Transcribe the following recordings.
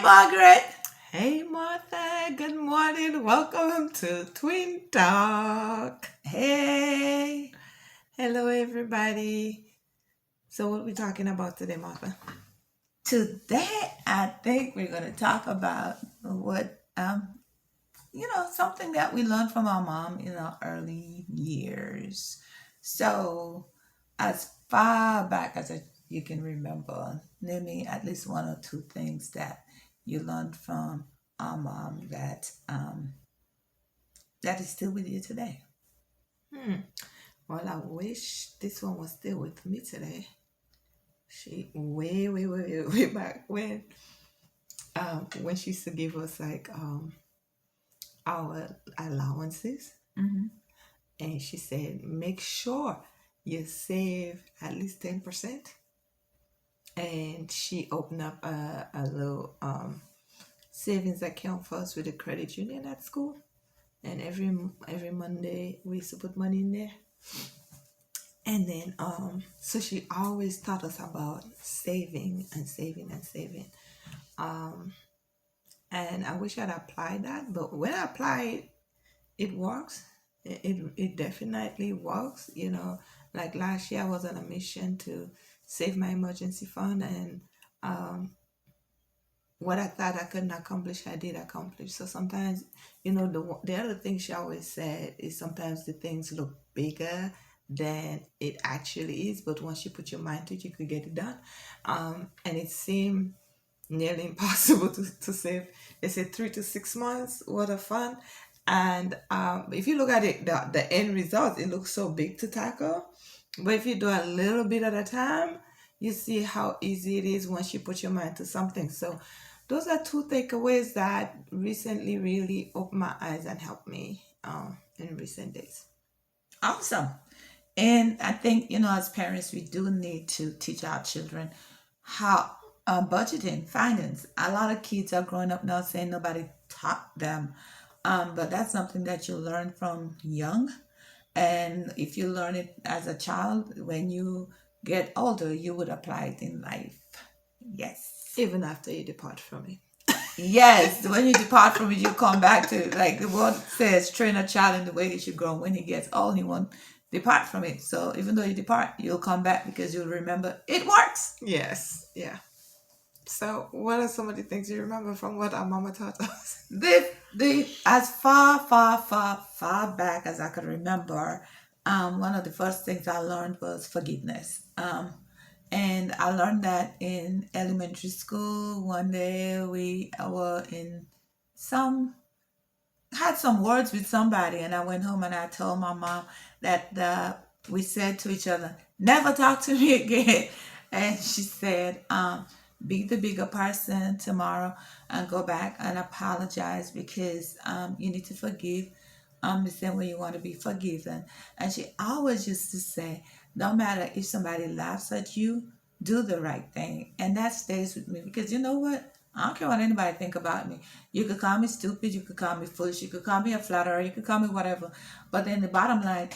Margaret. Hey Martha, good morning. Welcome to Twin Talk. Hey. Hello everybody. So what are we talking about today, Martha? Today, I think we're going to talk about something that we learned from our mom in our early years. So, as far back as you can remember, name me at least one or two things that you learned from our mom that is still with you today. Hmm. Well, I wish this one was still with me today. She way back when she used to give us like our allowances, Hmm. and she said make sure you save at least 10%. And she opened up a little savings account for us with the credit union at school, and every Monday we used to put money in there. And then so she always taught us about saving and saving and saving. um and I wish I'd applied that, but when I apply it, it works. It definitely works, like last year I was on a mission to save my emergency fund, and um what I thought I couldn't accomplish, I did accomplish. So sometimes, the other thing she always said is sometimes the things look bigger than it actually is, but once you put your mind to it, you could get it done. And it seemed nearly impossible to save. They say 3 to 6 months worth of fun. And if you look at it, the end result, it looks so big to tackle. But if you do a little bit at a time, you see how easy it is once you put your mind to something. So those are two takeaways that recently really opened my eyes and helped me in recent days. Awesome. And I think, as parents, we do need to teach our children how budgeting, finance. A lot of kids are growing up now saying nobody taught them. But that's something that you learn from young. And if you learn it as a child, when you get older, you would apply it in life. Yes. Even after you depart from it. Yes, when you depart from it, you come back to it. Like the word says, train a child in the way they should grow. When he gets old, he won't depart from it. So even though you depart, you'll come back because you'll remember it works. Yes, yeah. So, what are some of the things you remember from what our mama taught us? The as far back as I could remember, one of the first things I learned was forgiveness. And I learned that in elementary school. One day we were in some had some words with somebody, and I went home and I told my mom that we said to each other, "Never talk to me again." And she said, "Be the bigger person tomorrow and go back and apologize because you need to forgive the same way you want to be forgiven." And she always used to say, "No matter if somebody laughs at you, do the right thing," and that stays with me because you know what? I don't care what anybody think about me. You could call me stupid, you could call me foolish, you could call me a flatterer, you could call me whatever. But then the bottom line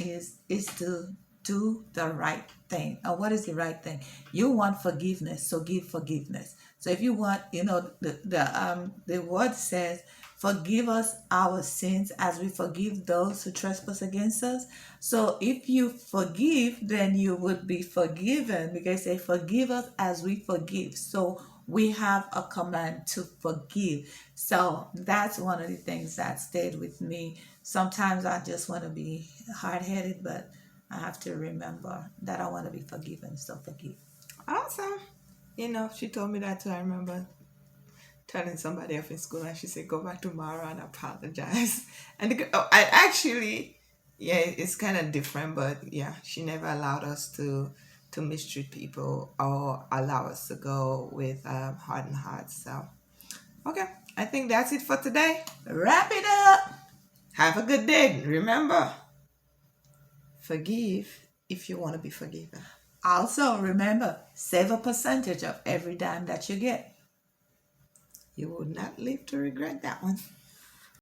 is to do the right thing. And what is the right thing? You want forgiveness, so give forgiveness. So if you want, the word says, forgive us our sins as we forgive those who trespass against us. So if you forgive, then you would be forgiven because they forgive us as we forgive. So we have a command to forgive. So that's one of the things that stayed with me. Sometimes I just want to be hard headed, but I have to remember that I want to be forgiven. So forgive. Awesome. She told me that too. I remember telling somebody off in school, and she said, "Go back tomorrow and apologize." And I actually, yeah, it's kind of different, but yeah, she never allowed us to mistreat people or allow us to go with hardened hearts. So, okay, I think that's it for today. Wrap it up. Have a good day. Remember, forgive if you want to be forgiven. Also, remember, save a percentage of every dime that you get. You will not live to regret that one.